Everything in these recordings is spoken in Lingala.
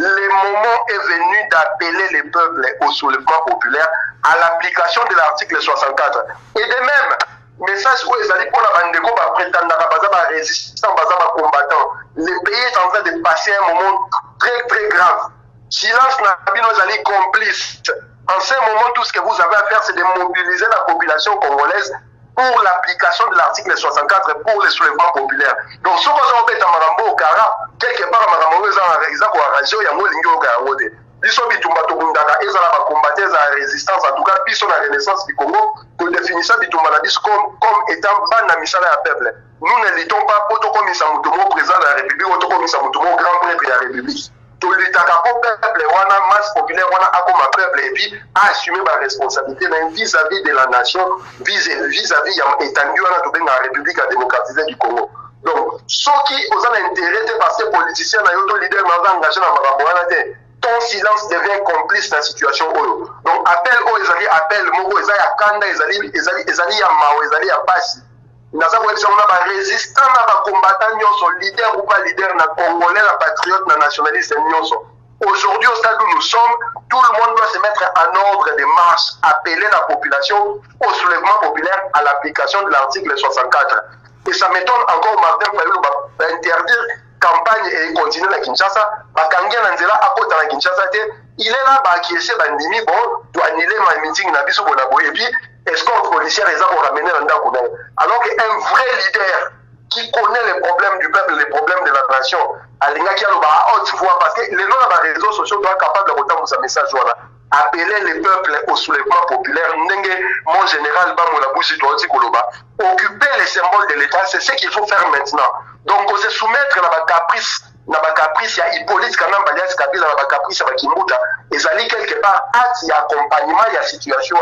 le moment est venu d'appeler les peuples au soulèvement populaire à l'application de l'article 64. Et de même, message où ils allaient pour la bande de prétendants, résistants, combattants. Le pays est en train de passer un moment très très grave. Silence n'a pas nos alliés complices. En ce moment, tout ce que vous avez à faire, c'est de mobiliser la population congolaise pour l'application de l'article 64 pour le soulèvement populaire. Donc, ce que vous avez fait à Marambo au Kara, quelque part, Marambo est en radio, il y a un lingo au Kara. Biso bitumba tokundaka ezala ba combattre la résistance, en tout cas biso la renaissance du Congo, que définissons bitumba la biso comme étant bana misala ya peuple. Nous ne luttons pas pour tokomisa mutumo président de la République ou tokomisa mutumo grand prêtre de la République. Tout luttaka pour peuple wana masse populaire wana akoma peuple et puis assumer ma responsabilité vis-à-vis de la nation, vis-à-vis ya étendu wana to benga République à démocratiser du Congo. Donc ceux qui ont un intérêt parce que politiciens na yo to leader na engagé na makambo wana te. Ton silence devient complice dans la situation. Donc, appel aux Ezali, appel, Mogo, Ezali, Akanda, Ezali, Yamao, Ezali, Apasi. Nous avons résistant, combattant, leader ou pas leader, congolais, patriote, nationaliste, aujourd'hui, au stade où nous sommes, tout le monde doit se mettre en ordre de marche, appeler la population au soulèvement populaire à l'application de l'article 64. Et ça m'étonne encore, Martin Fayulu va interdire campagne et continuer la Kinshasa, bakangia nanzela akota na Kinshasa te, il est là qui essaie bandimi bon, doit annuler ma meeting na biso bona boye puis escorte policière les a ramener dans ndako. Alors qu'un vrai leader qui connaît les problèmes du peuple, les problèmes de la nation, alinga qui a le bas haute voix parce que les gens dans les réseaux sociaux doivent être capables de retenir ce message voilà. Appeler les peuples au soulèvement populaire, mon général Bamoula Bouchi Touati Koloba, occuper les symboles de l'État, c'est ce qu'il faut faire maintenant. Donc, on se soumettre à la caprice, il y a Hippolyte Kanam Balias Kabila, la caprice, à Kimouta, et ça dit quelque part, il y a accompagnement, il y a situation.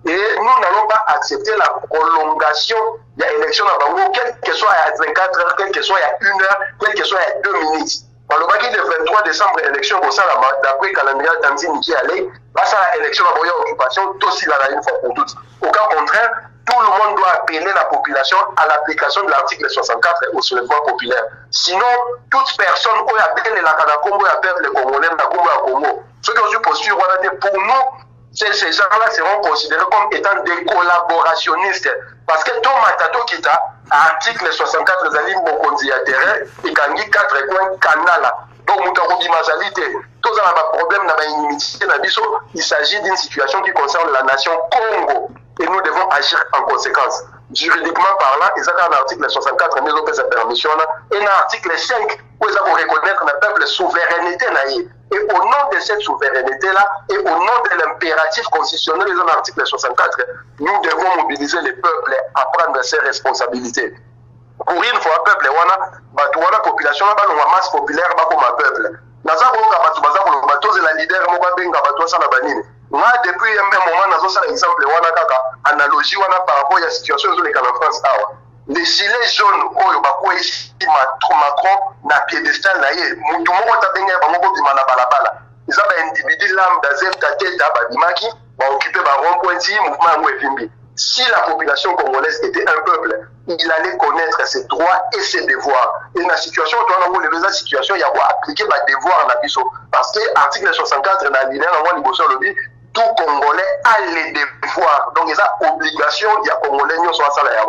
Et nous n'allons pas accepter la prolongation de l'élection à Bango, quel que soit à 24 heures, quel que soit à 1 heure, quel que soit à 2 minutes. Dans le baguette de 23 décembre, élection, d'après le calendrier Tanzini qui allait, ça l'élection à Boya Occupation, aussi là, une fois pour toutes. Au cas contraire, tout le monde doit appeler la population à l'application de l'article 64 au soulèvement populaire. Sinon, toute personne qui appelle la Kanakombo appelle les Congolais, la Congo à Congo. Ceux qui ont dû postuler, pour nous, ces gens-là seront considérés comme étant des collaborationnistes. Parce que Tom Matato Kita, article 64 Zalim Bokonzi à terrain, et Kangi 4 coins Kanala. Donc, Moutarobi Mazalité, tous les problèmes dans l'inimitié, il s'agit d'une situation qui concerne la nation Congo. Et nous devons agir en conséquence. Juridiquement parlant, il y a un article 64, mais on peut se permission, et un article 5, où ils vont reconnaître le peuple souveraineté. Et au nom de cette souveraineté-là, et au nom de l'impératif constitutionnel de l'article 64, nous devons mobiliser les peuples à prendre ses responsabilités. Pour une fois, le peuple, la population, la masse populaire, comme un peuple. Nous avons la leader, depuis un même moment, nous avons exemple, analogie par rapport à la situation en France. Les gilets jaunes, Macron, na piédestal, ils ont individu l'âme occupé par rond-point, mouvement. Si la population congolaise était un peuple, il allait connaître ses droits et ses devoirs. Et dans la situation, il y a appliquer les devoirs. Parce que l'article 64 dans l'alinéa, tout Congolais a les devoirs. Donc, il y a obligation, il y a Congolais qui sont à la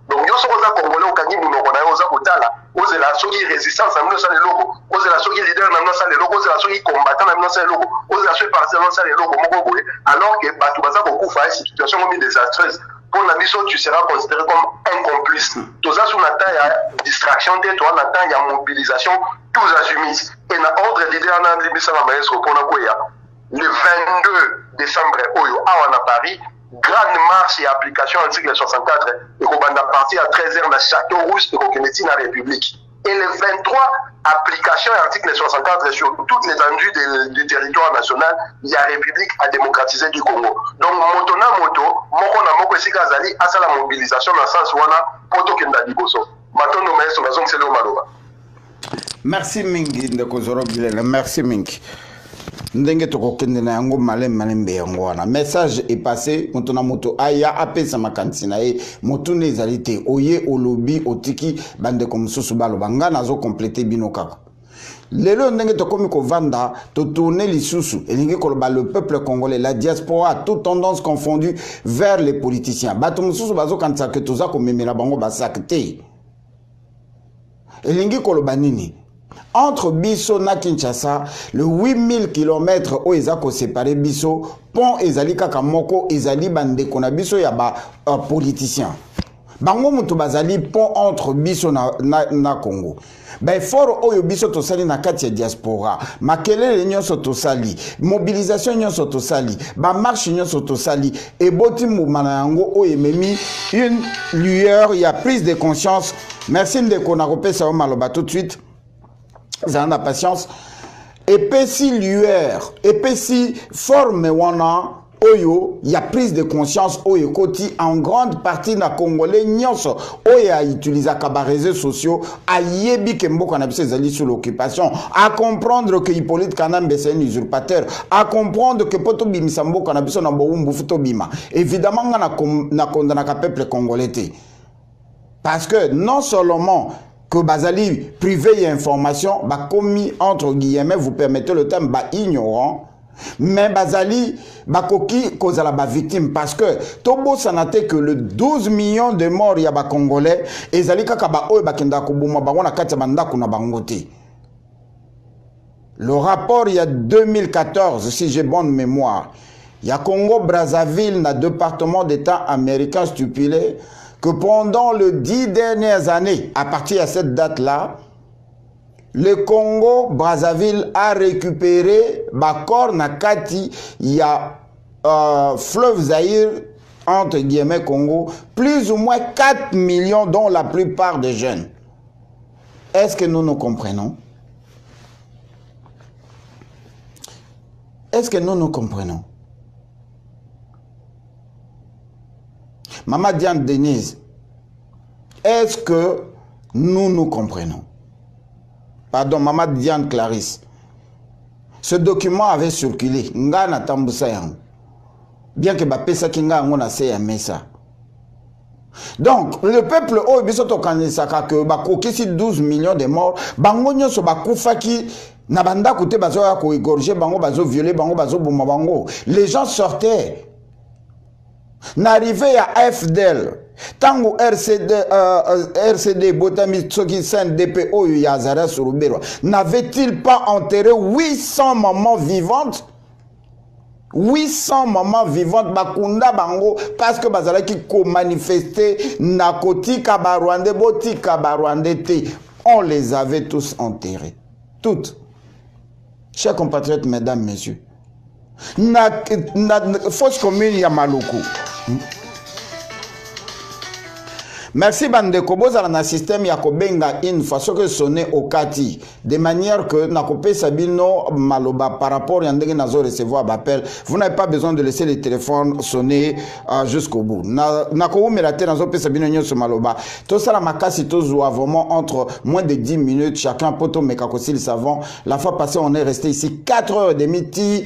donc, il y a Congolais qui sont à la oser la soki résistance na mnosa le logo oser la soki leader na mnosa le logo oser la soki combattant na mnosa le logo oser la soki parti na mnosa le logo moko boye alors que batu baza beaucoup faire situation comme désastreuse pour la mission tu seras considéré comme un complice toza sous la taille distraction de toi na taille mobilisation tous azimuts et na ordre leader na libisa na maestro pour na koya le 22 décembre oyo à Paris grande marche et application article 64 et qu'on va partir à 13h dans le Château Rouge et qu'on dans la République. Et le 23, application article 64 sur toute l'étendue du territoire national, il y a République à démocratiser du Congo. Donc, moto na moto, moko na moko esika zali asa la mobilisation dans le sens wana poto kenda liboso. Matondo maestro bazong selo maloba. Merci mingi ndeko Zoro Bilela, merci mingi. Ndenge tokokende na yango malembe yango wana message est passé moto na moto aya apesa makanisi na ye moto ne ezali te oye olobi otiki bande comme susu balo banga nazo compléter bino kaka lelo ndenge tokomi kovanda to tourner lisusu elingi koloba le peuple congolais, la diaspora, toute tendance confondue vers les politiciens. Bato mususu bazo kanisa ke toza komemela bango basakte. Elingi koloba nini? Entre Bisso na Kinshasa, le 8000 km où ils ont séparé Bisso, pont ezali kaka moko ezali bande kona Bisso ya ba politicien. Bango mutu bazali pont entre Bisso na Congo. Ben fort oyo biso tosali na kati ya diaspora, makelele nyonso tosali, mobilisation nyonso tosali, ba marche nyonso tosali, et boti moumana yango oyo ememi une lueur, il y a prise de conscience. Merci ndeko na kopesa o maloba tout de suite. Zana patience. Epesi lueur, epesi forme wana oyo, il y a prise de conscience oyo koti en grande partie na Congolais nyonso oyo a utilisé kaba réseaux sociaux a yebi ke mboka na biso ezali sous l'occupation, à comprendre que Hippolyte Kanambe c'est un usurpateur, à comprendre que poto bimisa mboka na biso na bowumbu futo bima. Évidemment na condamna ka peuple congolais te. Parce que non seulement que Bazali privé et information, bah commis entre guillemets, vous permettez le terme, bah ignorant, mais Bazali, bah koki cause la bah victime, parce que Tobo sanate que le 12 millions de morts y a bah congolais, et Zali kaka bah oe bah kenda kubuma bah wana katia banda kuna bangote. Le rapport il y a 2014, si j'ai bonne mémoire, il y a Congo Brazzaville, dans le département d'État américain stipulé que pendant les 10 dernières années, à partir de cette date-là, le Congo Brazzaville a récupéré Bakor Nakati, il y a fleuve Zaïre, entre guillemets Congo, plus ou moins 4 millions, dont la plupart des jeunes. Est-ce que nous nous comprenons? Est-ce que nous nous comprenons? Maman Diane Denise, est-ce que nous nous comprenons? Pardon, Maman Diane Clarisse. Ce document avait circulé. Nga na tambusa yango. Bien que bapesa kinga ngo na se ya mesa. Donc, le peuple o biso to kanisaka que bakokisi 12 millions de morts, bango nyonso bakufaki na banda kote bazo ya ko égorger bango bazo violer bango bazo boma bango. Les gens sortaient. N'arrivait à FDL, tango RCD, Botami, Tsoki, Sen, DPO, Yazara, Surubero, n'avait-il pas enterré 800 mamans vivantes? 800 mamans vivantes, Bakunda Bango, parce que Bazala qui co-manifestait, Nakoti, Kabarwande, Boti, Kabarwande, on les avait tous enterrés. Toutes. Chers compatriotes, mesdames, messieurs, na fausse commune Yamaluku. Merci Bandeko Bozala na système Yakobenga une façon que sonner au Kati de manière que Nakope Sabino Maloba par rapport à Yandenge Nazo recevoir l'appel, vous n'avez pas besoin de laisser les téléphones sonner jusqu'au bout. Nakobu Melate Nazo Pe Sabino Nyoso Maloba. Tout ça la makasi tozoa vraiment entre moins de 10 minutes chacun poto mekakosi le savant. La fois passée on est resté ici 4h30 ti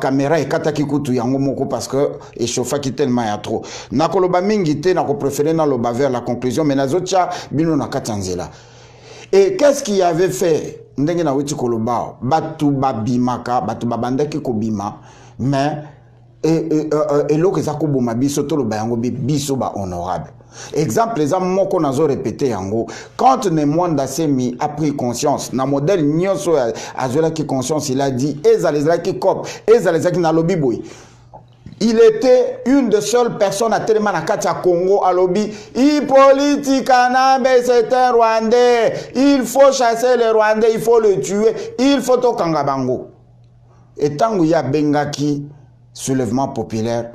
caméra et kataki kutu yango moko parce que échauffa qui tellement y a trop. Nakoloba mingi te nako préféré na loba vers la conclusion mais nazocha bino na katanzela. Et qu'est-ce qu'il avait fait ndenge na witi koloba batu babimaka batu babandaki kobima mais et loko za koboma biso to loba yango biso ba honorable. Exemple, les hommes qu'on a répété yango. Quand Nemwanda Semi a pris conscience, na modèle Nyoso a qui conscience, il a dit, Ezaleza qui cop, Ezaleza qui na lobby boy. Il était une des seules personnes à tellement à Katia Congo à lobby. Hippolyte Kanambe, c'est un Rwandais. Il faut chasser les Rwandais, il faut le tuer. Il faut au Kangabango. Et tant qu'il y a Bengaki, soulèvement populaire,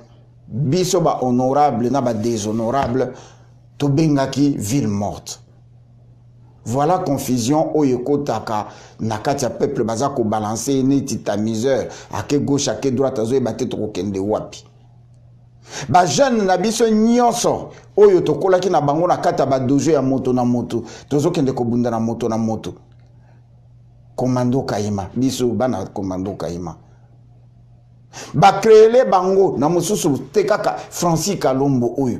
Bisoba honorable, naba déshonorable, to Bengaki, ville morte. Voilà confusion oyeko taka nakatia peuple bazako balancer ni tita misère à que gauche à que droite azo ebate to kende wapi. Ba jeune na biso nyonso oyo to kolaki na bango na kata ba dojo ya moto na moto tozo kende ko bunda na moto na moto. Commando Kaima biso bana commando Kaima. Ba créer bango na mususu tekaka Francis Kalombo oyo.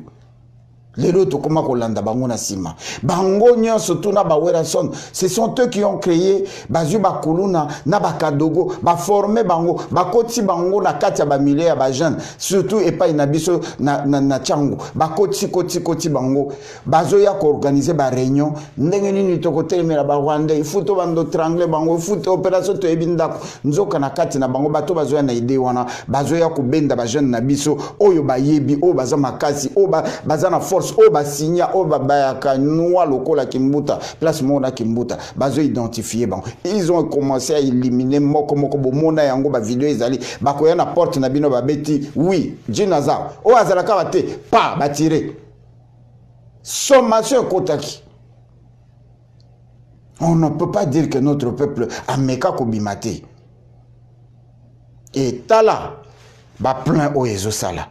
Lelo to koma kolanda bango na sima. Bango nyonso tuna ba Werason, ce sont eux qui ont créé bazu ba kuluna na ba kadogo, ba former bango, ba koti bango na kati ya ba milliers ya ba jeunes, surtout epai na biso na changu. Ba koti bango, bazo ya ko organiser ba réunion, ndenge nini to ko telemela ba Rwanda, il faut to bando triangle bango, il faut to opération to ebindako, nzoka na kati na bango bato bazo ya na idée wana, bazo ya ko benda ba jeunes na biso, oyo ba yebi, o baza makasi, o baza na force o basinya o babayaka noa lokola kimbuta place mona kimbuta bazo identifier bango ils ont commencé à éliminer moko bomona yango ba vidéo ezali bakoya na porte na bino babeti oui jinaza o azalaka bate pa batire sommation kotaki. On ne peut pas dire que notre peuple a meka kobimate et tala ba plein o ezosala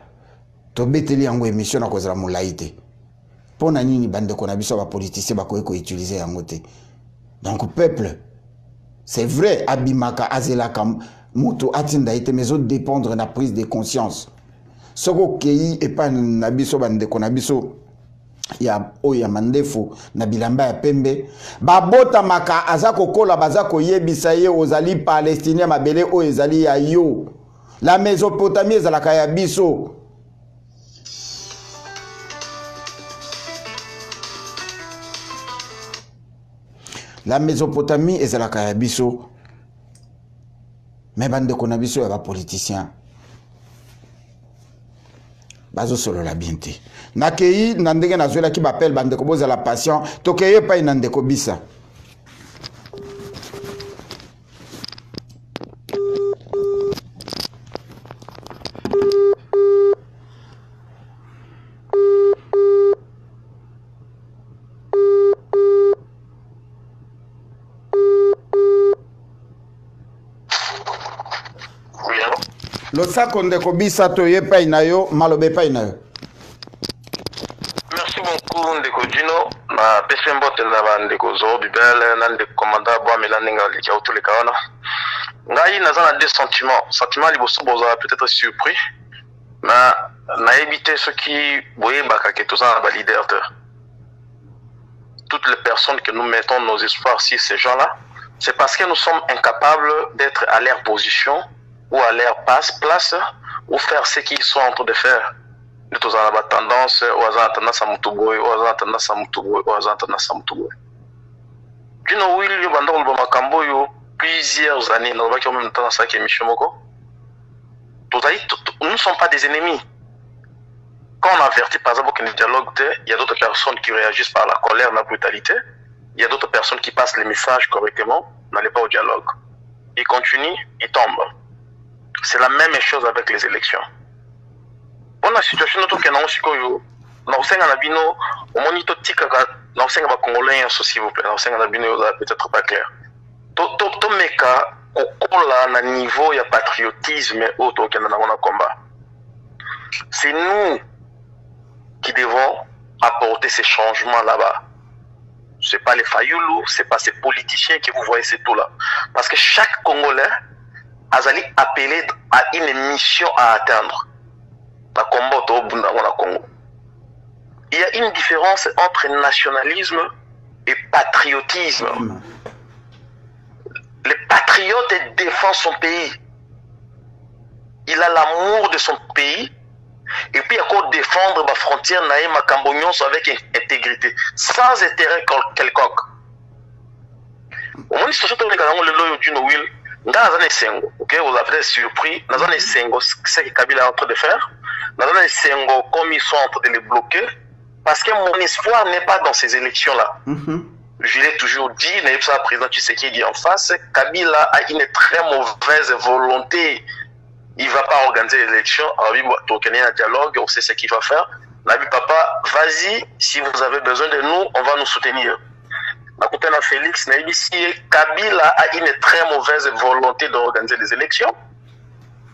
to beteli yango émission na kozala molaite pona nini bande ko na biso ba politicien ba ko utiliser yango te. Donc peuple c'est vrai abimaka azelaka mutu atinda ite mais dépendre na prise de conscience soko kei et pas na biso bande ko na biso ya oya mandefu na bilamba ya pembe babota maka azako kola bazako yebisa ye ozali palestinien mabele o ezali ya yo la Mésopotamie ezalaka ya biso. La Mésopotamie est la Kayabiso. Mais bande konabiso ya politicien. Bazo solo la bienté. Nakei nandenge na zola ki bapel bande ko boza la patient. Tokeye pa inande ko bisa. Le sac on dekobisa to yepa inayo malobe pa inayo. Merci beaucoup ndeko Dino na pese mbote na bandeko zo bibele na ndeko commandant bo melandinga likia utuleka wana. Ngai nazana deux sentiments liboso boza peut-être surpris na éviter ceux qui boye bakake tozana ba leader de toutes les personnes que nous mettons nos espoirs sur ces gens-là, c'est parce que nous sommes incapables d'être à leur position ou à leur place ou faire ce qu'ils sont en train de faire. Nous avons la tendance, ou à tendance à Mutuboy, ou à tendance à Mutuboy, ou à tendance à Mutuboy. Du coup, oui, il y a plusieurs années, nous avons même tendance à émission. Nous ne sommes pas des ennemis. Quand on avertit par exemple qu'il y a un dialogue, il y a d'autres personnes qui réagissent par la colère, la brutalité. Il y a d'autres personnes qui passent les messages correctement, n'allez pas au dialogue. Ils continuent, ils tombent. C'est la même chose avec les élections. On a situation notre que na usenga na bino au monito tika na usenga ba congolais s'il vous plaît na usenga na bino peut-être pas clair. To meka okola na niveau ya patriotisme auto que na na combat. C'est nous qui devons apporter ces changements là-bas. C'est pas les Fayoulou, c'est pas ces politiciens que vous voyez c'est tout là. Parce que chaque Congolais Azali appelé à une mission à atteindre. Il y a une différence entre nationalisme et patriotisme. Le patriote défend son pays. Il a l'amour de son pays. Et puis il y a qu'à défendre la frontière avec intégrité, sans intérêt quelconque. Au moins, si vous avez été surpris, vous avez ce que Kabila est en train de faire, vous avez comme ils sont en train de les bloquer, parce que mon espoir n'est pas dans ces élections-là. Je l'ai toujours dit, le président Tshisekedi en face, Kabila a une très mauvaise volonté. Il ne va pas organiser les élections, il va tourner un dialogue, on sait ce qu'il va faire. Nabi Papa, vas-y, si vous avez besoin de nous, on va nous soutenir. À Félix, Kabila a une très mauvaise volonté d'organiser les élections.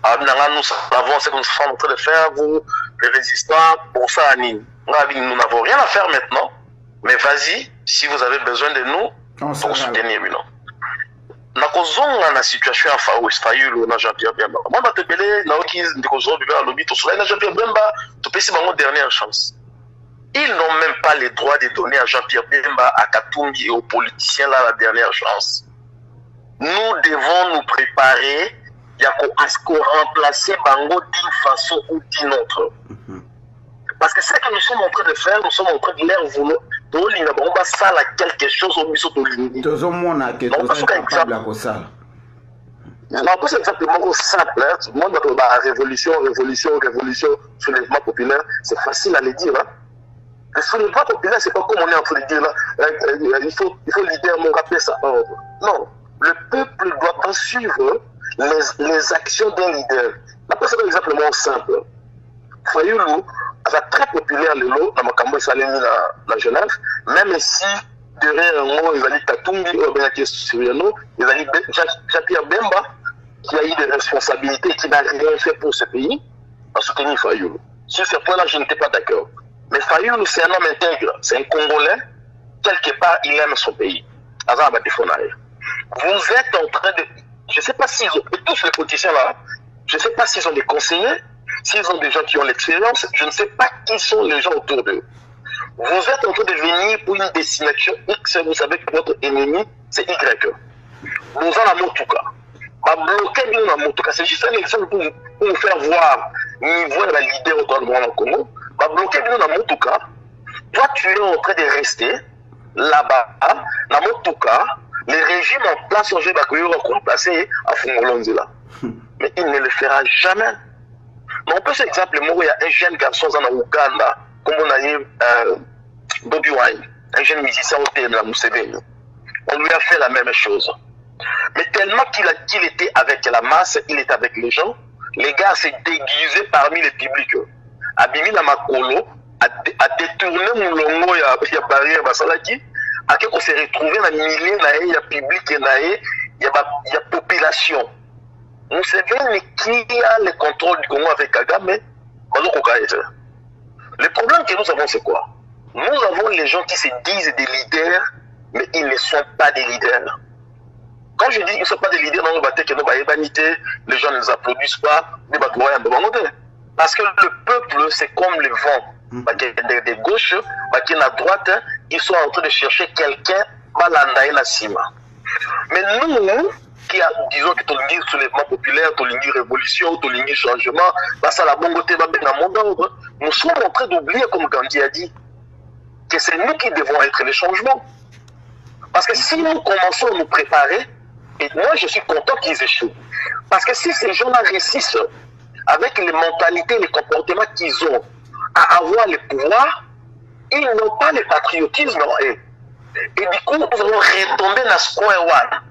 Nous savons ce que nous sommes en train de faire, vous, les résistants, pour ça, nous n'avons rien à faire maintenant. Mais vas-y, si vous avez besoin de nous, pour soutenir. Nakozonga na situation ya Fayulu na Jean-Pierre Bemba. Moi ba tebele na oki ndiko zo bibela lobi to sola na Jean-Pierre Bemba to pesi bango dernière chance. Ils n'ont même pas le droit de donner à Jean-Pierre Bemba, à Katumbi et aux politiciens là la dernière chance. Nous devons nous préparer à ce qu'on remplace Bango d'une façon ou d'une autre. Parce que ce que nous sommes en train de faire, nous sommes en train de leur vouloir. On va ça quelque chose au milieu de l'Union. Non, c'est exactement simple. Tout le monde va révolution, soulèvement populaire. C'est facile à le dire. Hein. Le soulèvement populaire, c'est pas comme on est en train de dire là. Il faut leader, mon rappeler ça ordre. Non, le peuple doit pas suivre les actions d'un leader. Après, c'est exactement simple. Fayoulou, c'est très populaire le lot, dans Makambo et la Genève, même si derrière un mot, ils allaient Katumbi, ils allaient Jean-Pierre Bemba, qui a eu des responsabilités, qui n'a rien fait pour ce pays, a soutenu Fayoulou. Sur ce point-là, je n'étais pas d'accord. Mais Fayoulou, c'est un homme intègre, c'est un Congolais, quelque part, il aime son pays. Vous êtes en train de... Je ne sais pas s'ils ont... Et tous les politiciens là, je ne sais pas s'ils ont des conseillers, s'ils ont des gens qui ont l'expérience, je ne sais pas qui sont les gens autour d'eux. Vous êtes en train de venir pour une destination X, vous savez que votre ennemi, c'est Y. Nous en avons tout cas. Bloquer nous en tout cas, c'est juste un exemple pour vous faire voir niveau de la leader autour de moi en Congo. Bloquer nous en tout cas. Toi, tu es en train de rester là-bas, dans tout cas. Les régimes en place sont remplacés à Fongolonzela. Mais il ne le fera jamais. Mais on peut cet exemple, il y a un jeune garçon en Ouganda, comme on a dit Bobi Wine, un jeune musicien au thème de la Museveni. On lui a fait la même chose. Mais tellement qu'il était avec la masse, il était avec les gens, les gars s'est déguisé parmi les publics. Abimi na makolo, a détourné mon longo, il y a barrière, basalaki, à qu'on s'est retrouvé dans les milliers, il y a public, il y a population. Nous savons qui a le contrôle du Congo avec Kagame, le problème que nous avons, c'est quoi? Nous avons les gens qui se disent des leaders, mais ils ne sont pas des leaders. Quand je dis qu'ils ne sont pas des leaders, les gens ne les applaudissent pas, parce que le peuple, c'est comme le vent. Des gauches, qui à droite, ils sont en train de chercher quelqu'un, la cima. Mais nous, qui a, disons que Tolingi soulèvement populaire, Tolingi révolution, Tolingi changement, ça la bonne côté va bien dans mon ordre, nous sommes en train d'oublier, comme Gandhi a dit, que c'est nous qui devons être les changements. Parce que si nous commençons à nous préparer, et moi je suis content qu'ils échouent. Parce que si ces gens-là réussissent avec les mentalités, les comportements qu'ils ont à avoir le pouvoir, ils n'ont pas le patriotisme en eux. Et du coup, nous allons retomber dans ce square one.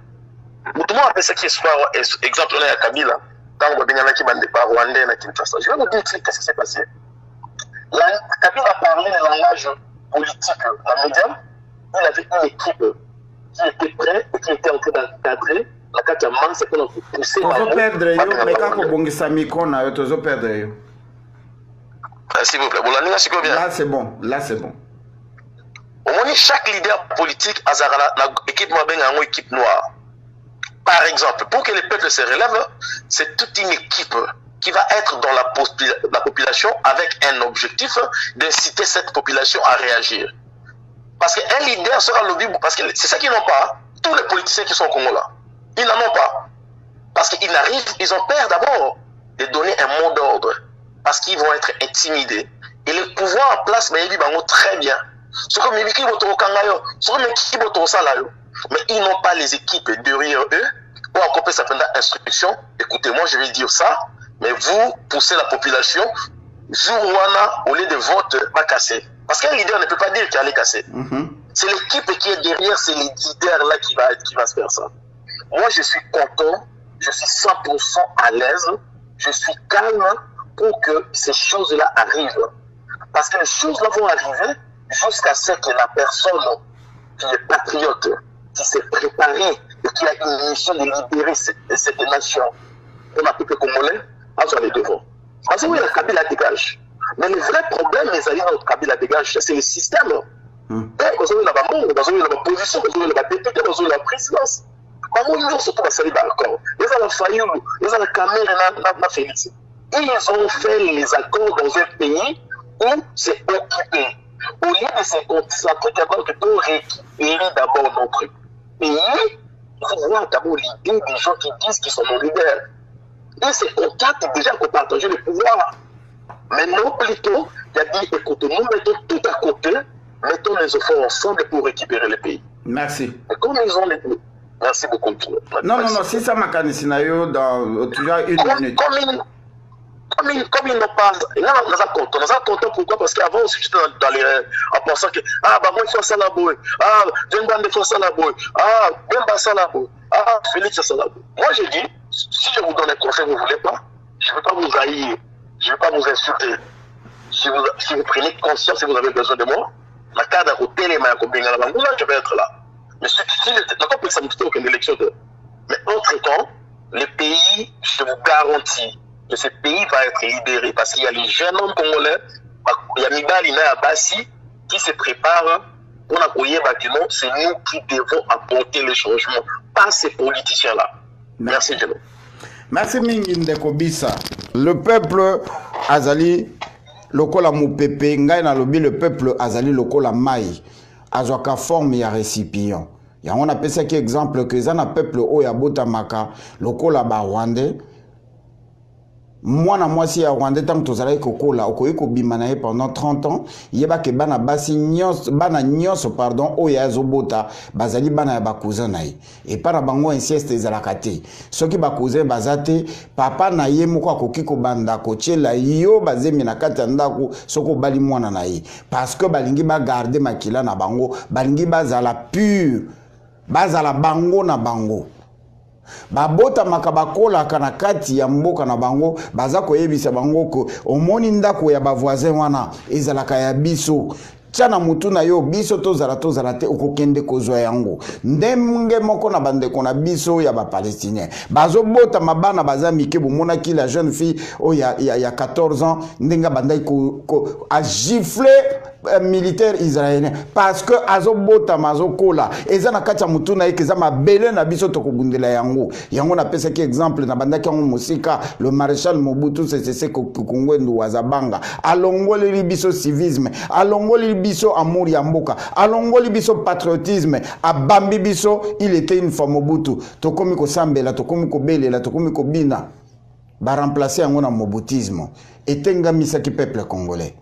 Tout le monde appelle ça qui est exemple là à Kabila. Quand on va venir qui bande pas rwandais à Kinshasa. Je vais vous dire qu'est-ce qui s'est passé. Kabila a parlé le langage politique dans les médias. Il avait une équipe qui était prête et qui était en train d'encadrer la carte à main, c'est qu'on a poussé. On va perdre, mais quand on bongisa micro, on a perdre. S'il vous plaît, là c'est bon, là c'est bon. Au moins, chaque leader politique a une équipe noire. Par exemple, pour que le peuple se relève, c'est toute une équipe qui va être dans la population avec un objectif d'inciter cette population à réagir. Parce qu'un leader sera lobby, parce que c'est ça qu'ils n'ont pas. Tous les politiciens qui sont au Congo là, ils n'en ont pas. Parce qu'ils arrivent, ils ont peur d'abord de donner un mot d'ordre. Parce qu'ils vont être intimidés. Et le pouvoir en place, mais ils vont très bien. Mais ils n'ont pas les équipes derrière eux pour accompagner certaines instructions. Écoutez, moi je vais dire ça, mais vous poussez la population, Zourouana, au lieu de vote, va casser. Parce qu'un leader ne peut pas dire qu'il allait casser. C'est l'équipe qui est derrière, c'est les leaders-là qui va se faire ça. Moi je suis content, je suis 100% à l'aise, je suis calme pour que ces choses-là arrivent. Parce que les choses-là vont arriver jusqu'à ce que la personne qui est patriote, qui s'est préparée et qui a une mission de libérer cette nation, on a pu que Congolais, on les devant. Parce que oui, la Kabila dégage. Mais le vrai problème, les alliés dans Kabila dégage, c'est le système. Vous avez la position, vous avez la député, vous avez la présidence. Ils ont surtout salué d'accord. Ils ont la Fayoulou, ils ont la caméra, la Félix. Ils ont fait les accords dans un pays où c'est occupé. c'est un truc d'abord que nous récupérer d'abord notre pays. Il faut voir d'abord l'idée des gens qui disent qu'ils sont nos leaders. Et c'est contact déjà qu'on partage le pouvoir. Maintenant, plutôt, il a dit, écoutez, nous mettons tout à côté, mettons les efforts ensemble pour récupérer le pays. Merci. Et comme ils ont les deux. Merci beaucoup. Non, si ça m'a canisinayo dans toujours une minute. Comme ils n'ont pas. Là, on a content. Pourquoi? Parce qu'avant aussi, j'étais dans les. En pensant que. Ah, bah, moi, il faut ça la boue. Ah, Djemban, il faut ça la boue. Ah, Bemba, ça la boue. Ah, Félix, ça la boue. Moi, j'ai dit, si je vous donne un conseil, vous ne voulez pas, je ne vais pas vous haïr. Je ne vais pas vous insulter. Si vous prenez conscience, si vous avez besoin de moi, la carte à côté, les mains à côté, je vais être là. Mais si d'accord, ça me fait aucune élection. Mais entre-temps, le pays, je vous garantis que ce pays va être libéré parce qu'il y a les jeunes hommes congolais, il y a Mibali et Abassi qui se préparent pour accueillir le bâtiment. C'est nous qui devons apporter le changement, pas ces politiciens-là. Merci, Djelo. Merci mingi ndeko bisa. Le peuple azali lokola mupepe ngai na lobi le peuple azali lokola mai azwaka forme ya récipient. Ya on appelle ça qui exemple que ça na peuple oya botamaka lokola ba Rwandais. Moi na moi si ya Rwandais tant que tozala kokola okoyiko bimana pendant 30 ans, yeba ke bana basi nyos bana nyos pardon oya zobota bazali bana ya bakousin na ye. Et pas na bango inceste ezalaka te. Soki bakousin bazate papa na ye moko akoki ko banda ko tiela yo bazemi na kati ya ndako soko bali mwana na ye parce que balingi ba garder makila na bango balingi bazala pur bazala bango na bango. Babota makabakola kana kati ya mboka na bango baza koyebisa bango ko omoni ndako ya bavoisin wana ezalaka ya biso tshana mutu na yo biso tozala te okokende kozwa yango ndenge moko na bandeko na biso ya ba palestinien bazo bota mabana baza mike bomona ki la jeune fille o ya 14 ans ndenga bandai ko a gifler militaire israélien parce que azobota mazokola eza na kati ya mutu na yeke eza mabele na biso tokobundela yango na pesa ki exemple na bandaki yango musika le maréchal Mobutu Sese Kokungwendu wazabanga alongoli biso civisme alongoli biso amour ya mboka alongoli biso patriotisme abambi biso il était une fois Mobutu tokomi kosambela tokomi kobelela tokomi kobina ba remplacer yango na mobutisme etengamisa ki peuple congolais.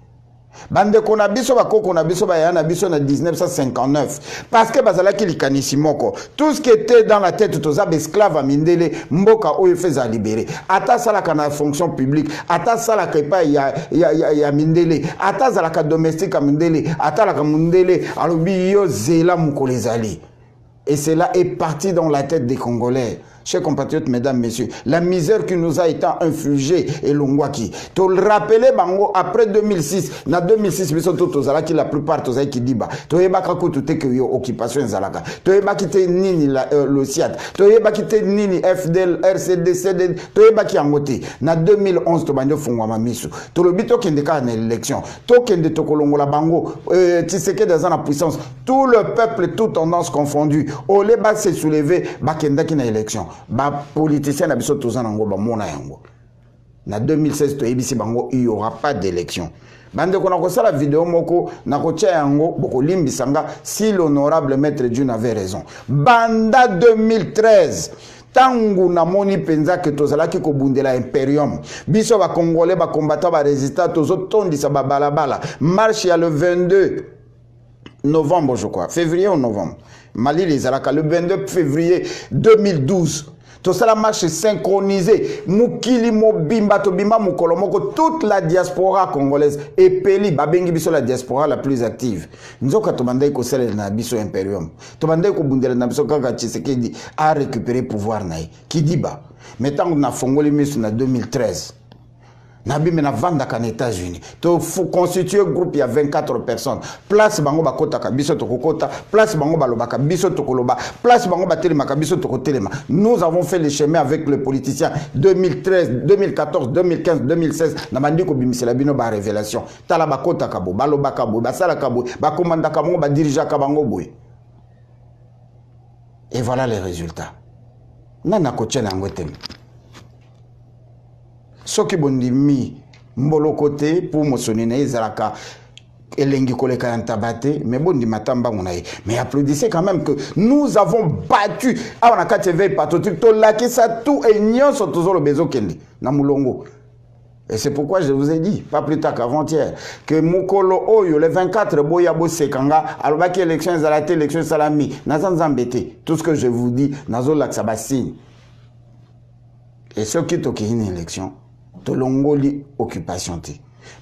Bande kona biso bakoko na biso bayana biso na 1959 parce que bazalaki likanisi moko tout ce qui était dans la tête toza esclave mindele mboka oyo feza libéré ata sala kana fonction publique ata sala kepa ya mindele ata sala ka domestique mindele ata la ka mindele alobi yo zela mukolezali et cela est parti dans la tête des Congolais. Chers compatriotes, mesdames, messieurs, la misère qui nous a été infligée est l'ongwaki. Tu le rappelais, Bango, après 2006, en 2006, la plupart de qui disent, tu es occupation Zalaka, tu es quitté Nini le SIAT, tu es quitté Nini FDL, RCD, CD, tu es angoté. En 2011, tu es fongwa misu. Tu le bito qui est en élection. Tu es de Tokolongo la Bango, tu sais que dans la puissance, tout le peuple, toute tendance confondue, au Léba s'est soulevé, Bakenda qui n'a élection. Ba politicien na biso tozana ngo ba mona yango na 2016 to ebisi bango il y aura pas d'élection bande ko na ko sala vidéo moko na ko tia yango boko limbisanga si l'honorable maître Dieu avait raison banda 2013 tangu na moni penza ke tozalaki ko bundela imperium biso ba congolais ba combattant ba résistant tozo tondisa ba balabala marche ya le 22 novembre je crois février ou novembre Mali les alaka le 22 février 2012 tout ça la marche synchronisée mukili mobimba tobimba mukolomoko toute la diaspora congolaise et peli babengi biso la diaspora la plus active nzoka tobandai ko sele na biso imperium tobandai ko bundela na biso kaka Tshisekedi a récupéré pouvoir naï qui dit ba mettons na fongoli misu na 2013 Nabi mena vanda kan États-Unis. To faut constituer un groupe il y a 24 personnes. Place bango bakota ka biso to kokota, place bango balobaka biso to koloba, place bango batelema ka biso to kotelema. Nous avons fait le chemin avec les politiciens 2013, 2014, 2015, 2016 na bandi ko bimisela bino ba révélation. Tala bakota ka bo, balobaka bo, basala ka bo, ba komanda ka bango ba dirija ka bango boy. Et voilà les résultats. Nana ko tchena ngotem. Soki bondimi mbolo côté pour mosonine ezalaka elengi koleka yantabate mais bon di matamba ngonaye mais applaudissez quand même que nous avons battu a na KTV patotique to lakisa tout et nyonso toujours le bezo kende na mulongo. Et c'est pourquoi je vous ai dit, pas plus tard qu'avant-hier, que Mukolo Oyo, le 24, Boyabo Sekanga, Alobaki élection, Zalate, élection Salami, Nazan Zambete, tout ce que je vous dis, Nazo Laksabasine. Et ceux qui toquent une élection, Tolongoli occupation.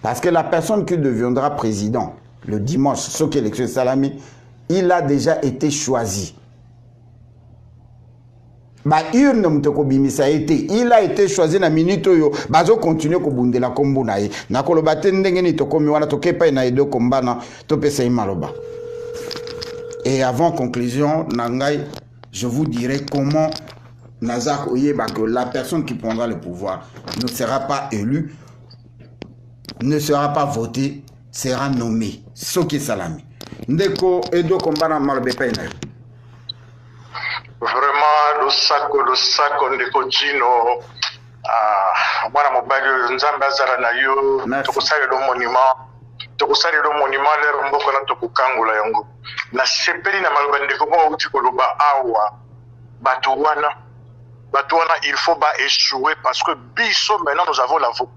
Parce que la personne qui deviendra président le dimanche, ceux qui élection Salami, il a déjà été choisi. Il a été choisi na minute yo bazo continuer ko bundela kombo na ye na kolobate ndenge ni to komi wana to kepa na edo kombana to pesa imaloba. Et avant conclusion nangai, je vous dirai comment Nazak Oyeba, que la personne qui prendra le pouvoir ne sera pas élue, ne sera pas votée, sera nommée. Soki Salami. Ndeko edo kombana malobe pa na. Vraiment, le sac, ndeko Gino, mwana mobali nzambe azala na yo, tokusali le monument lero mboko na tokukangula yango. Na sepeli na maloba ndeko mo uti koloba awa, batu wana, il faut pas échouer parce que biso maintenant nous avons la voix.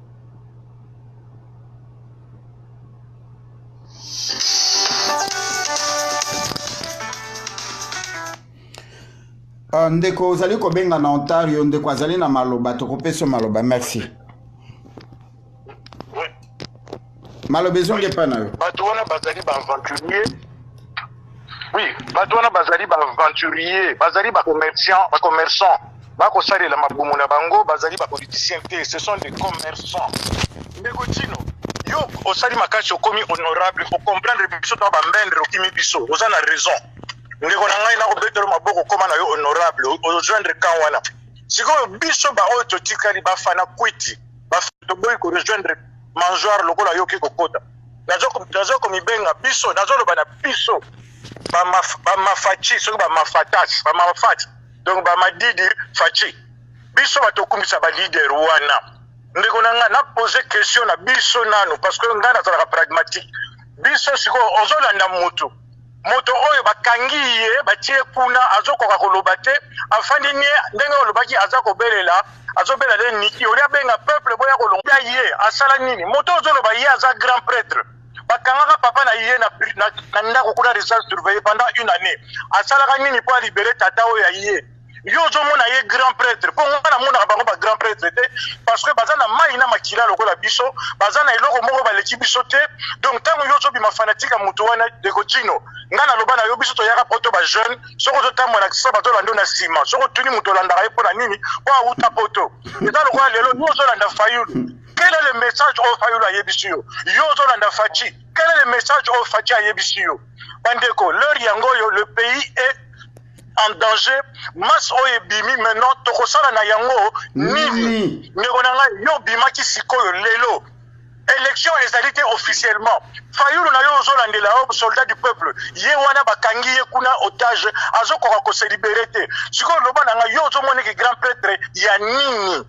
Ndeko ozali kobenga na Ontario, ndeko azali na maloba tokopeso maloba, merci. Oui. Maloba zonge pa na yo. Bato wana bazali ba aventurier. Oui, bato wana bazali ba aventurier, bazali ba commerçant, ba ko sali la mabumu na bango, bazali ba politiciens te, ce sont des commerçants. Ndeko Tino, yo osali makashi okomi honorable, faut comprendre biso to ba mbendre okimi biso, ozana raison. Ndeko na ngai na obetero maboko koma na yo honorable ojoindre kan wana sikoyo biso ba oyo totikali bafana kwiti bato boyi ko rejoindre mangeoire lokola yo ki kokota nazo komibenga biso nazoloba na biso bamafachi soki bamafatas bamafati donc bamadidi fachi biso batokumbisa balider wana ndeko na ngai na pose question na biso nanu parce que ngai nazalaka pragmatique biso sikoyo ozolanda mutu moto oyo bakangi ye batie kuna azokoka koloba te afandi nie ndenge olobaki azakobelela azobela le niki oli abenga peuple boya kolonga ye asala nini moto ozoloba ye aza grand prêtre bakangaka papa na ye na ndako kuna réserve surveillée pendant une année asalaka nini po alibere tata oyo ya ye yo ozomona ye grand prêtre mpo nga na monaka bango ba grand prêtre te parce que baza na mai na makila lokola biso baza na eloko moko baleki biso te donc ntango yo ozobima fanatique ya moto wana Ndeko Tino nga naloba na yo biso toyaka poto ba jeune soko ozotambola kisa bazolanda na nsima soko otuni moto olandaka ye mpo na nini po awuta poto eza lokola lelo yo ozolanda Fayulu. Quel est le message au Fayulu ayebisu yo yo ozolanda Fachi? Quel est le message au Fachi ayebisu yo bandeko leur yango yo le pays est en danger masse oye bimi maintenant tokosala na yango nini ndeko na ngai yo bimaki sikoyo lelo élection ezalite officiellement Fayulu na yo ozolandela yo soldat du peuple ye wana bakangi ye kuna otage azokoka koselibere te sikoyo loba na ngai yo ozomona ki grand prêtre ya nini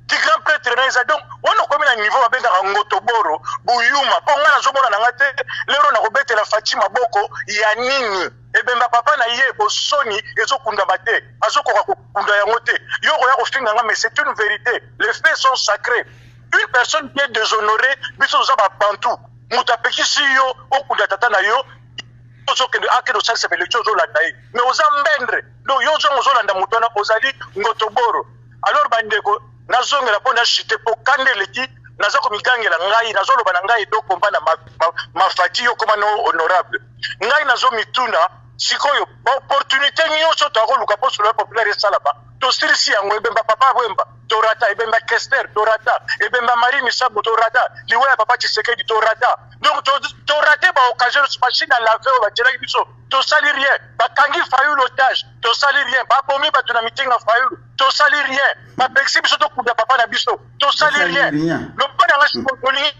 ti grand prêtre na eza donc wana okomi na niveau babengaka ngotoboro buyuma mpo ngai nazomona na ngai te lero na kobetela Fatima boko ya nini ebemba papa na ye bosoni ezokunda bate azokoka kokunda yango te yo koya kofinga nga mais c'est une vérité les faits sont sacrés une personne qui est déshonorée biso za ba bantu muta pekisi yo okunda tata na yo ozokende akendo salisa élection ozolanda ye mais oza mbendre donc yo ozolanda mutu wana ozali ngotoboro alors bandeko nazongela mpo nashite mpo kande eleki naza komigangela ngai nazoloba na ngai edo komba na mafati yo koma no honorable ngai nazomituna sikoyo baopportunité nyonso tokoluka mpo solo populaire esalama tosilisi yango ebemba papa bwemba torata ebemba Kester torata ebemba Marie Misago torata liwe ya papa Tshisekedi torata donc torate ba occasion machine à laver o batelaki biso tosali rien bakangi Fayulu otage tosali rien babomi bato na meeting na Fayulu tosali rien bapexi biso tokunda papa na biso tosali rien lopana ngasi kolingi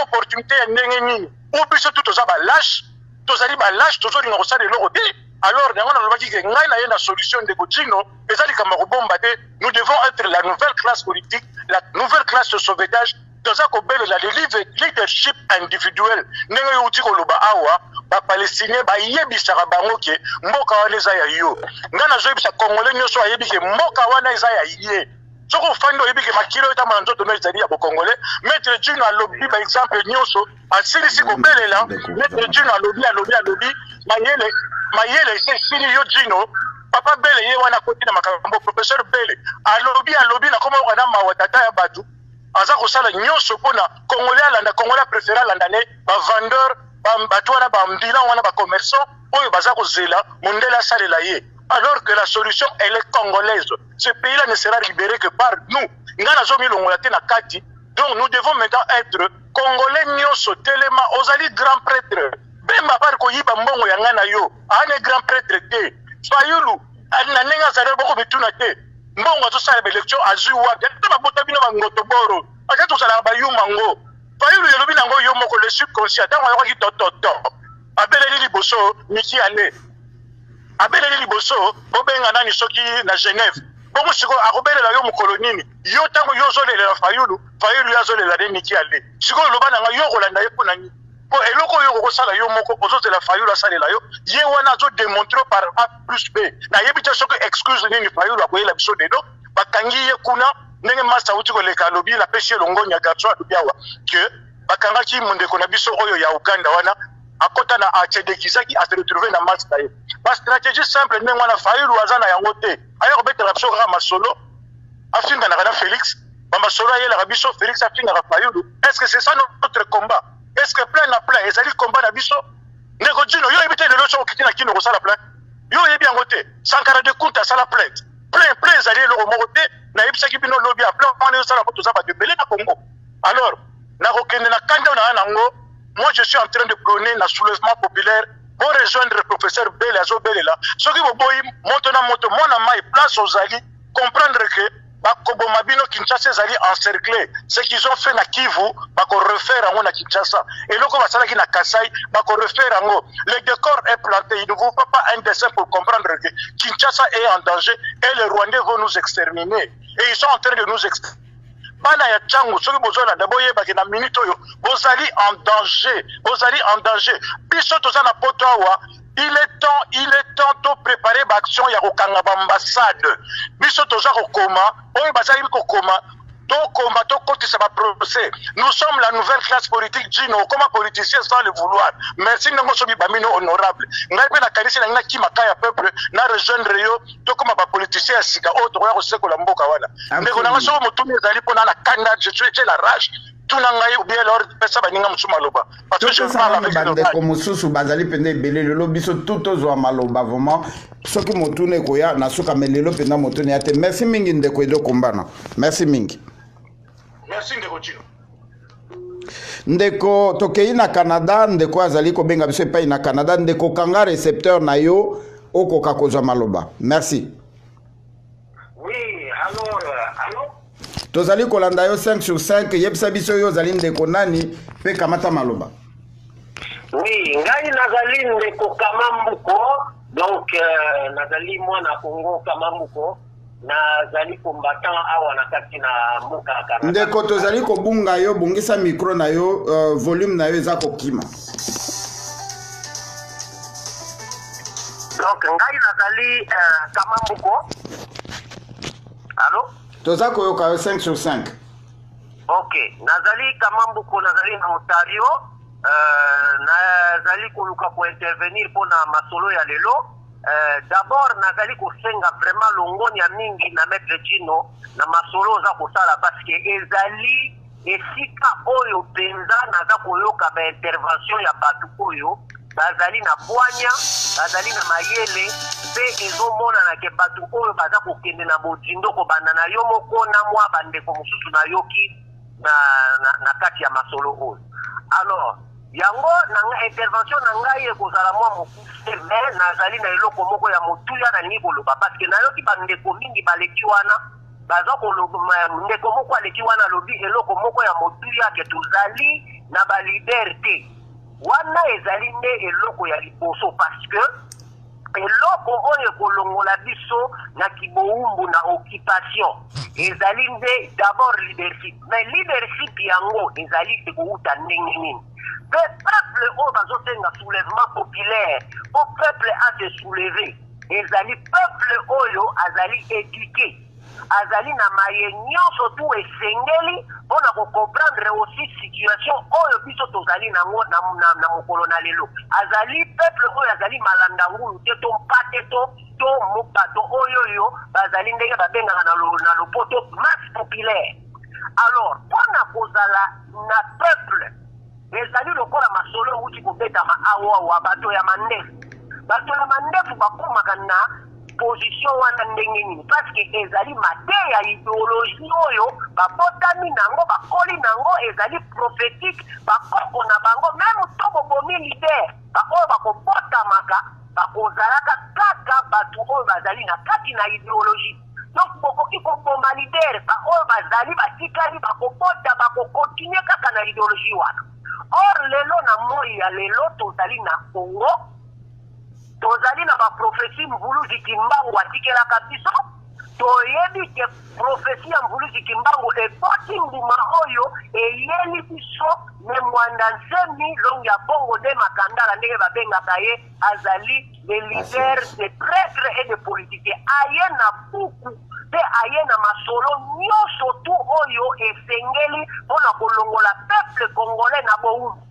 opportunité ya ndenge nini o biso tout toza ba lâche tozali ba lâche tozolinga kosala eloko te alors nango nalobaki ke ngai na ye na solution Ndeko Tino ezali kama kobomba te nous devons être la nouvelle classe politique la nouvelle classe de sauvetage toza kobelela le leadership individuel ndenge uti koloba awa bapalestinien bayebisaka bango ke mboka wana eza ya yo nga nazoyebisa congolais nyonso ayebi ke mboka wana eza ya ye soko ofandi oyebi ke makilo etama na nzoto no ezali ya bocongolais maître Dino alobi baexemple nyonso asilisi kobelela maître Dino alobi mayele esili yo Dino papa Bele ye wana koti na makambo professeur Bele alobi na koma wana mawatata ya batu aza kosala nyonso mpona congolais alanda congolais préféré alanda ne bavendeur bato wana bambila wana bacommerçant oyo baza kozela mondele asalela ye alors que la solution elle est congolaise ce pays là ne sera libéré que par nous nga nazomilongola te na kati donc nous devons maintenant être congolais nyonso telema ozali grand prêtre bemba pari koyiba mbongo ya nga na yo ane grand prêtre te Fayulu na ndenge azali boko bituna te mbongo azosala baélection azwi wapi ata babota bino bangoto boro ata tosalaka bayuma ngo Fayulu yelobi nango yo moko le subconscient ntango ayokoki tototo abeleli liboso miki ale abeleli liboso bobenga nani soki na Genève bongo siko akobelela yo mokolo nini yo ntango yo ozolelela Fayulu yo azolela de miki ale sikoyo loba nanga yo kolanda ye mpo na nini po eloko oyo okosala yo moko ozozela Fayulu asalela yo ye wana azodemontre par A plus B nayebi te soki excuse nini Fayulu akoyela biso dedo bakangi ye kuna ndenge masa uti koleka alobi napesi elongo nya garçon alobi awa ke bakangaki mondeko na biso oyo ya Uganda wana akota na achedekisaki ase retrouver na match na ye ba stratégie simple ndenge wana Fayulu aza na yango te ayo kobetela biso kaka masolo afingana na Félix bamasolo ayelaka biso Félix afingaka Fayulu est-ce que c'est ça notre combat est-ce que plein na plein ezali combat na biso ndeko Dino yo ebite lelo so okiti na kino kosala plein yo yebi yango te Sankara de Kunta sala plein ezali eloko moko te na yebisaki bino lobi a plein wana yosala po toza badebele na Congo alors nakokende na kanda na nango moi je suis en train de prôner na soulèvement populaire pour rejoindre le professeur Bele azobelela soki boboyi moto na moto mwana mai place ozali comprendre que bakoboma bino Kinshasa ezali encerclé ce qu'ils ont fait na Kivu bako refaire yango na Kinshasa eloko basalaki na Kasai bako refaire yango le décor est planté il ne vous faut pas un dessin pour comprendre que Kinshasa est en danger et les Rwandais vont nous exterminer et ils sont en train de nous exterminer bana ya changu soki bozola na boyebaki na minute oyo bozali en danger biso toza na poto awa il est temps de préparer l'action ya kokanga ambassade biso toza kokoma oyo bazali kokoma to combat to kotisa ba procès nous sommes la nouvelle classe politique Dino comme politicien sans le vouloir merci ndango sobi bamino honorable ngai pe na kanisi na ngina kimaka ya peuple na rejoindre yo to comme ba politicien ya sika o to ya kosekola mboka wana ndeko nanga so motumi ezali pona na kanda je tue la rage tunangai ou bien leur pesa baninga musuma loba parce que je parle avec ndeko mususu bazali pende belé le biso tout ozo maloba vraiment soki motune koya na soka melelo penda motune ate merci mingi ndeko edo kombana merci mingi. Merci ndeko Dino. Ndeko tokei na Canada ndeko azali ko benga biso epai na Canada ndeko kanga récepteur na yo okoka kozwa maloba. Merci. Oui, alors tozali kolanda yo 5 sur 5 yebisa biso yo zali ndeko nani pe kamata maloba. Oui, ngai nazali ndeko Kamambuko donc nazali mwana Congo Kamambuko nazali combattant awa na kati na mboka Canada. Ndeko tozali ko bunga yo bungisa micro na yo volume na yo eza ko kima. Donc ngai nazali Kamambuko. Allô? Toza ko yo ka 5 sur 5. OK, nazali Kamambuko nazali na Ontario. Nazali koluka pour intervenir pour na masolo ya lelo. D'abord nazali kosenga vraiment longoni ya mingi na maître Dino na masolo za kosala parce que ezali esika oyo penza naza koyoka ba intervention ya batu oyo bazali na bwanya bazali na mayele pe ezomona na ke batu oyo baza kokende na bojindo ko banda na yo moko na mwa bandeko mosusu na yoki na kati ya masolo oyo alors yango na intervention na ngai ekozala mwa mokuse mais nazali na eloko moko ya motuya na ningi koloba parce que nayoki bandeko mingi baleki wana baza koloba ndeko moko aleki wana lobi eloko moko ya motuya ke tozali na balider te wana ezali nde eloko ya liboso parce que eloko oyo kolongola biso na kiboumbu na occupation ezali nde d'abord leadership, mais leadership yango ezali ekouta ndenge nini. Peuple oyo bazosenga soulèvement populaire po peuple a se soulever ezali peuple oyo azali éduqué, azali na maye nyonso tu esengeli mpona kocomprendre aussi situation oyo biso tozali nango na mokolo na lelo. Azali peuple oyo azali malanda ngulu te to mpate to mopato oyo bazali ndenge babengaka na lopoto masse populaire. Alors mpona kozala na peuple ezali lokola masolo uti kobetama awa bato ya mandefu. Bato ya mandefu bakomaka na position wana ndenge nini parce que ezali mate ya idéologie oyo babotami nango bakoli nango ezali prophétique bakoko na bango même to bobomi leader baoyo bakobotamaka bakozalaka kaka bato oyo bazali na kati na idéologie. Donc bokoki koboma leader baoyo bazali batikali bakobota bakokontinue kaka na idéologie wana. Or lelo na moi ya lelo tozali na Congo, tozali na baprofesi Mvuluzi Kimbangu atikelaka biso, toyebi ke profesi ya Mvuluzi Kimbangu eboti mbuma oyo eyeli biso ne mwanda nsemi longi ya Bongo de Makandala ndenge babengaka ye azali le leader de prêtre et de politique. Aye na buku pe aye na masolo nyonso tu oyo esengeli mpona kolongola peuple congolais na boumbu.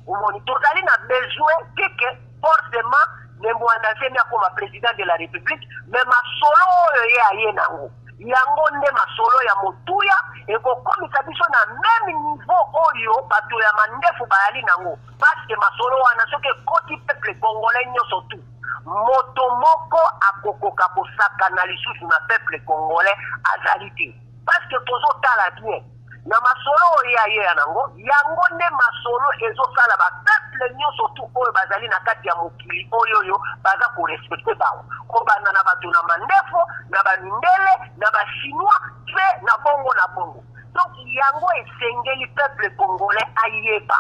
Umoni tozali na besoin keke forcément ne mwanda nsemi akoma président de la république, mais masolo oyo ye aye nango yango nde masolo ya motuya ekokomisa biso na même niveau oyo bato ya mandefu bayali nango parce que masolo wana soki ekoti peuple congolais nyonso tu moto moko akokoka kosakana lisusu na peuple congolais azali te parce que tozotala bien na masolo oyo aye nango yango nde masolo ezosala bapeuple nyonso tu oyo bazali na kati ya mokili oyo baza korespecte bango kobanda na bato na mandefu na bamindele na bachinois pe na bongo na bongo. Donc yango esengeli peuple congolais ayeba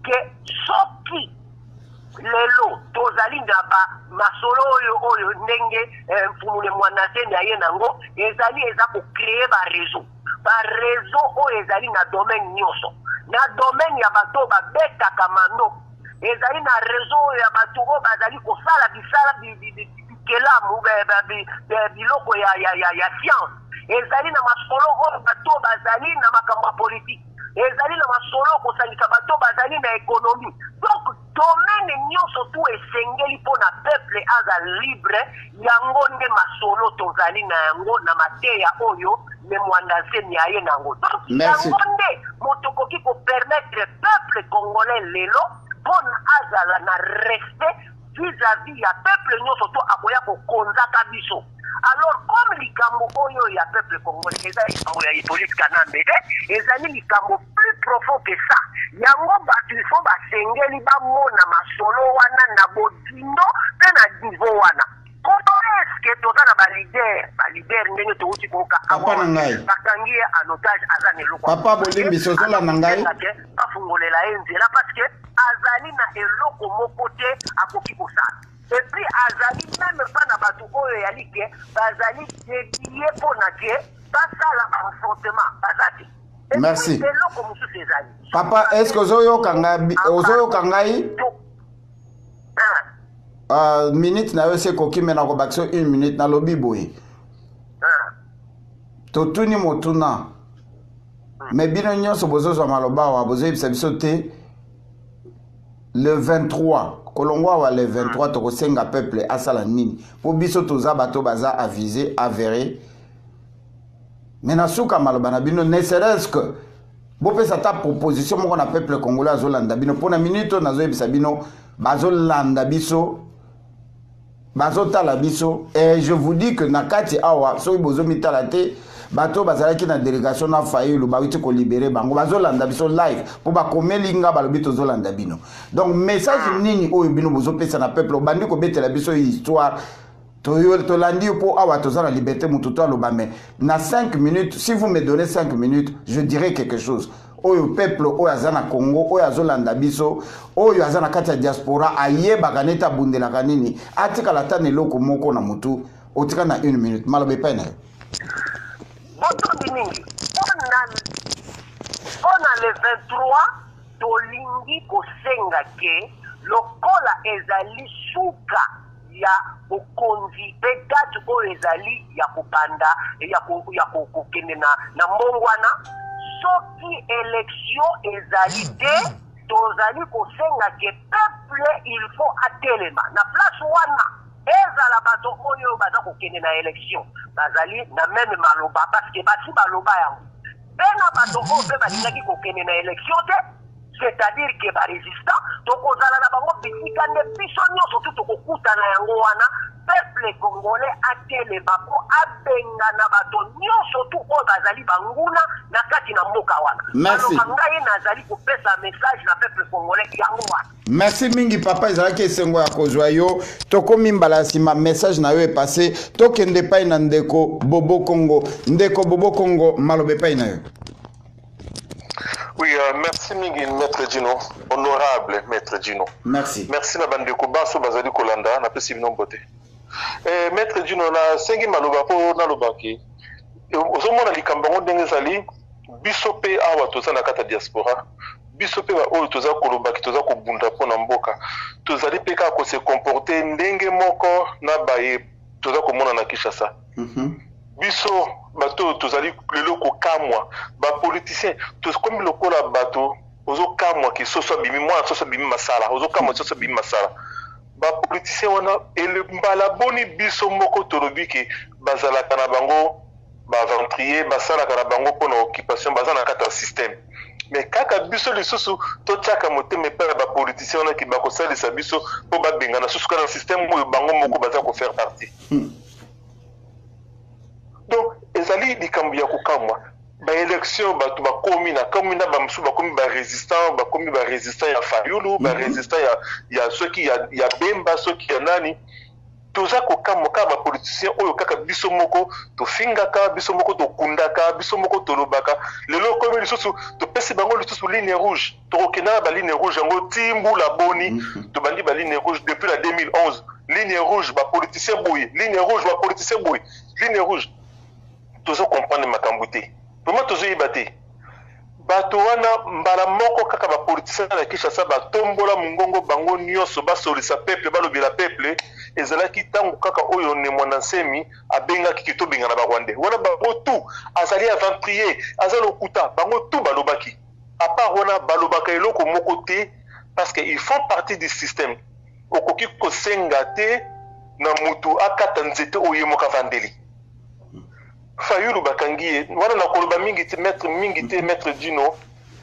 ke soki lelo tozali na masolo oyo ndenge mfumule mwanaseni aye nango ezali eza kokreye bareseau oyo ezali na domaine nyonso, na domaine ya bato babetaka mando ezali na réseau oyo ya bato oyo bazali kosala bisala bikelamu biloko ya science, ezali na masolo oyo bato bazali na makambo ya politike, ezali na masolo kosangisa bato bazali na économie. Donc domaine nyonso tu esengeli mpona peuple aza libre yango nde masolo tozali na yango na mateya oyo me mwanda nsemi aye nango. Donc yango nde moto koki kopermettre peuple congolais lelo mpona azala na respect vis-à-vis ya peuple nyonso to akoya kokonzaka biso. Alors comme likambo oyo ya peuple congolais eza likambo ya Hippolyte Kanambe ezali likambo plus profond que ça, yango bato il faut basengeli bamona masolo wana na bodindo pe na niveau wana koto eske toza na balider ndenge touti koka bakangi ye en otage aza na eloko papa bolimbi sozola na ngai bafungolela ye nzela parce que azali na eloko moko te akoki kosala. Et puis azali même pas na bato oyo yali ke bazali dédié mpona ke basala affrontement bazati. Merci. Eloko mosusu ezali papa est-ce que ozoyoka ngai minute na yo se koki mena kobakisa 1 minute na lobi boye totuni motuna mais bino nyonso bozozwa maloba awa bozoyebisa biso te le 23 kolongwa wa le 23 tokosenga peuple asala nini po biso toza bato baza avisé avéré mais na suka maloba na bino ne serait-ce que bopesa ta proposition moko na peuple congolais azolanda bino mpona minute nazoyebisa bino bazolanda biso bazotala biso et je vous dis que na kati awa soki bozomitala te bato bazalaki na délégation na Fayulu bawiti ko libérer bango bazolanda biso live po bakomeli nga balobi tozolanda bino. Donc message nini oyo bino bozopesa na peuple bandi ko betela biso histoire tolandi po awa tozala liberté mututo aloba mais na 5 minutes si vous me donnez 5 minutes je dirai quelque chose oyo peuple oyo aza na Congo oyo azolanda biso oyo aza na kati ya diaspora ayebaka neti abundelaka nini atikala ata na eloko moko na motu otika na 1 minute maloba epai na yo botondi mingi mpona le 23 tolingi kosenga ke lokola ezali suka ya bokonzi mpe date oyo ezali ya kopanda ya kokende na mbongwana soki élection ezali te tozali kosenga ke peuple il faut atelema na place wana ezala bato oyo baza kokende na élection bazali na meme maloba parce que basi baloba yango mpe na bato oyo mpe balingaki kokende na élection te c'est-à-dire que barésistant tokozala na bango bisika nde biso nyonso tu tokokutana yango wana peuple congolais atelema po abenga na bato nyonso tu oyo bazali banguna na kati na mboka wana aloba ngai nazali kopesa message na peuple congolais yango wana merci mingi papa ezalaki esengo ya kozwa yo tokomi mbala nsima message na yo epase tokende epai na ndeko Bobo Congo maloba epai na yo. Oui, merci mingi Maître Dino, honorable Maître Dino. Merci. Merci na bandeko baso bazali kolanda na pesi bino mbote. Maître Dino na sengi maloba po na lobaki. Ozomona likambo ngo ndenge zali biso pe awa toza na kata diaspora. Biso pe ba oyo toza kolobaki toza kobunda po na mboka. Tozali pe ka ko se comporter ndenge moko na baye toza komona na Kinshasa. Biso bato tozali lelo ko kamwa ba politicien tokomi lokola bato ozo kamwa ki soso bimi mwa soso bimi masala ozo kamwa soso bimi masala ba politicien wana ele mbala boni biso moko tolobi ki bazala kana bango ba ventrier basala kana bango pona occupation bazana kata système mais kaka biso lisusu to tchaka moteme pa ba politicien wana ki ba ko salisa biso po ba benga na susu kana système mo bango moko baza ko faire partie. Donc ezali likambo ya kokamwa ba élection bato bakomi na komina ba msu bakomi ba résistant ya Fayulu ba résistant ya soki ya Bemba soki ya nani toza kokamwa ka ba politicien oyo kaka biso moko to fingaka biso moko to kundaka biso moko to lobaka lelo komi lisusu to pesi bango lisusu ligne rouge to kokena ba ligne rouge ngo timbu la boni to bandi ba ligne rouge depuis la 2011 ligne rouge ba politicien boye ligne rouge ba politicien boye ligne rouge tozo comprendre makambo te vraiment tozo yibate bato wana mbala moko kaka ba politicien na Kinshasa batombola mungongo bango nyonso basolisa peuple balobela peuple ezalaki tango kaka oyo ne mwana nsemi abenga kikito benga na ba Rwandais wana bango tu azali avant-prier azalo kuta bango tu balobaki à part wana balobaka eloko moko te parce que ils font partie du système okoki ko senga te na mutu akata nzete oyo moka vandeli Fayulu bakangi wana na koloba mingi te maître Dino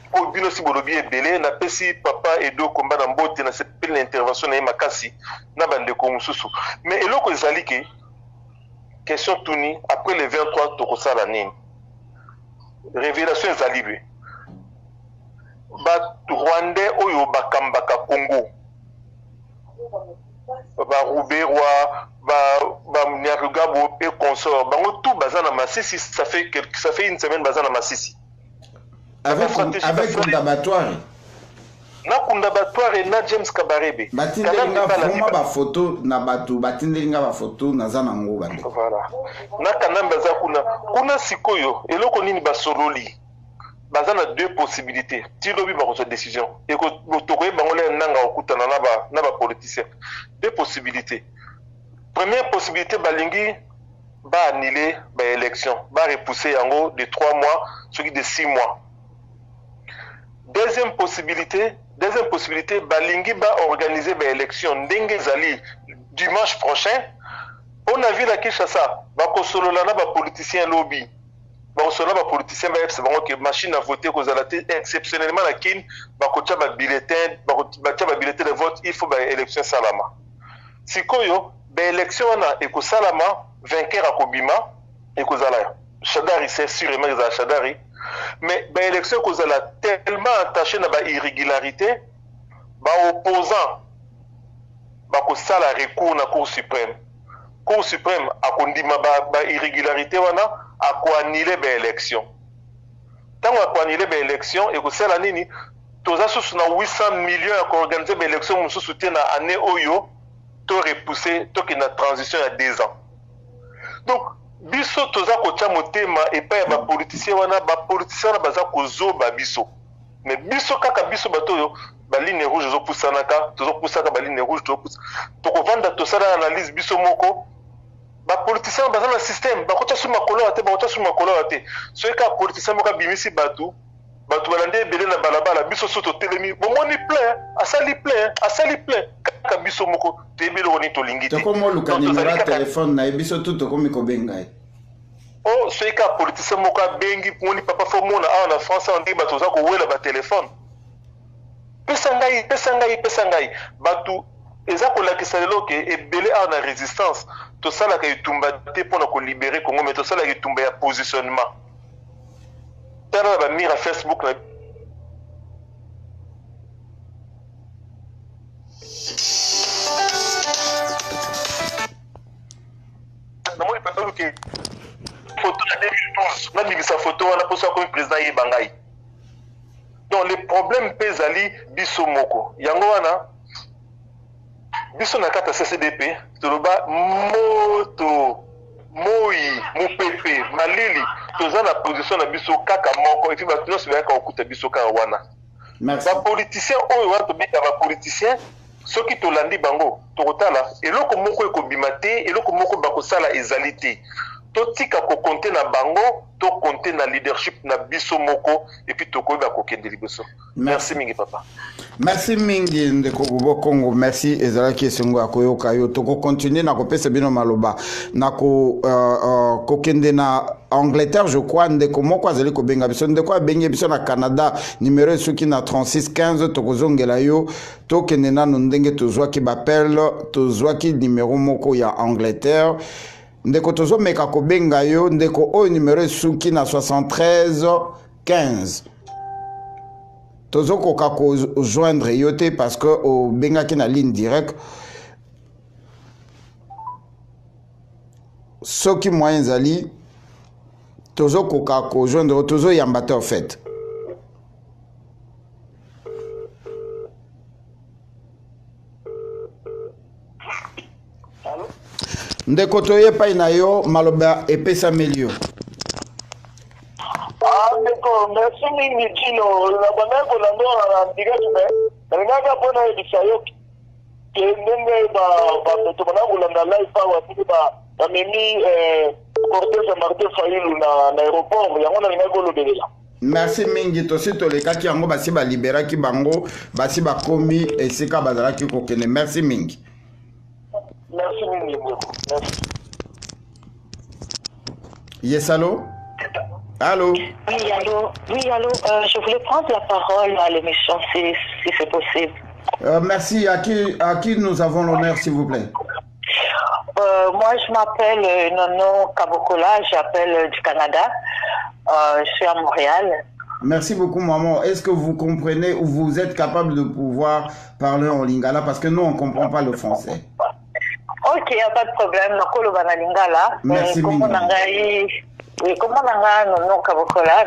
ko bino si bolobi ebele na pesi papa Edo komba na mbote na sepeli na intervention na makasi na bandeko mususu mais eloko ezali ke question tuni après le 23 tokosala nini révélation ezali be ba Rwandais oyo bakambaka Congo ba Rouberwa ba Nyarugabo et consort bango tout bazana masisi ça fait une semaine bazana masisi avec Kundabatware na Kundabatware na James Kabarebe batindelinga vraiment ba photo na batu batindelinga ba photo na zana ngo bande voilà na kanamba za kuna sikoyo eloko nini basololi bazana deux possibilités ti lobi ba ko décision et ko tokoye bangole nanga okutana na ba politiciens deux possibilités. Première possibilité, balingi va annuler l'élection, va repousser en gros de 3 mois, ce qui de 6 mois. Deuxième possibilité, balingi va organiser l'élection Ndengezali dimanche prochain. On a vu la Kinshasa, va consolola na ba politicien lobby, va consolola ba politicien ba c'est bon que machine à voter cause à la exceptionnellement la kin, va kocha ba bulletin, ba bulletin de vote, il faut ba élection salama. Sikoyo l'élection na ekosalama vainqueur akobima ekozala Shadari c'est sûrement que Shadari mais l'élection kozala tellement attaché na ba irrégularité ba opposant ba kosala recours na Cour suprême akondima ba irrégularité wana ako annuler l'élection ntango akoanile baélection ekosala nini toza susu na 800 millions ya koorganize baélection mosusu te na année oyo to repousse toke na transition ya 2 ans. Donc biso toza kotia motema epai ya bapoliticien wana baza kozoba biso, mais biso kaka biso bato oyo baligne rouge ezopusanaka tozopusaka baligne rouge tokovanda tosala analyse biso moko. Bapoliticien baza na système bakotya su makolo te bakotya su makolo te soki kaka politicien moko abimisi bato balandi ebele na balabala biso so totelemi bomoni plein asali plein kaka biso moko toyebi eloko nini tolingi te tokomoluka nimero ya telefone na ye biso tu tokomi kobenga ye. o soki kaka politicien moko abengi moni papa fo mona awa na france awa ndenge bato oza kowela batelefone pesa ngai bato eza kolakisa lelo ke ebele awa na résistance tosalaka etumba te mpona kolibere Congo, mais tosalaka etumba ya positionnement. Tala na bamire ya Facebook na namoni patolu ke photo na 2012 nabimisa photo wana mposo akomi président yeba ngai. Donc le problème mpe ezali biso moko yango wana biso na kata CCDP toloba moto moi mopepe malili toza na position na biso kaka moko et puis bato nyonso bayaka kokuta biso kaka wana. Bapoliticien oyo wana tobeta bapoliticien soki tolandi bango tokotala eloko moko ekobima te eloko moko bakosala ezali te totika kokonte na bango tokonte na leadership na biso moko et puis tokoyeba kokende liboso. Merci mingi papa. Merci mingi ndeko Bubo Congo, merci ezalaki esengo ya koyoka yo toko continuer na kopesa bino maloba na kokende na Angleterre je crois ndeko moko azali kobenga biso ndeko abengi biso na Canada numéro esuki na 3615 tokozongela yo tokende nanu ndenge tozwaki bapel tozwaki numéro moko ya Angleterre ndeko tozomeka kobenga yo ndeko oyo numéro esuki na 7315 tozokoka kojoindre yo te parce que obengaki na ligne direct soki moyen ezali tozokoka kojoindre tozoyamba te en fait. Ndeko toyepai na yo maloba epesameli yo. Ndeko merci mingi Gino na bana kolando na direct mais nanga pona ebisa yo ke ndenge bato bana kolanda live power tiki ba memi cortège Martin Fayulu na aéroport yango na nanga kolobelela. Merci mingi tosi tolekaki yango basi baliberaki bango basi bakomi esika bazalaki kokene. Merci mingi. Merci mingi. Merci. Yes, allô? Allô? Oui, allô. Je voulais prendre la parole à l'émission si c'est possible. Merci. À qui nous avons l'honneur, s'il vous plaît? Moi, je m'appelle Nono Kabokola, j'appelle du Canada. Je suis à Montréal. Merci beaucoup, maman. Est-ce que vous comprenez ou vous êtes capable de pouvoir parler en lingala? Parce que nous, on ne comprend pas le français. Ok, il n'y a pas de problème. Merci, Comment on a Nono Kabokola,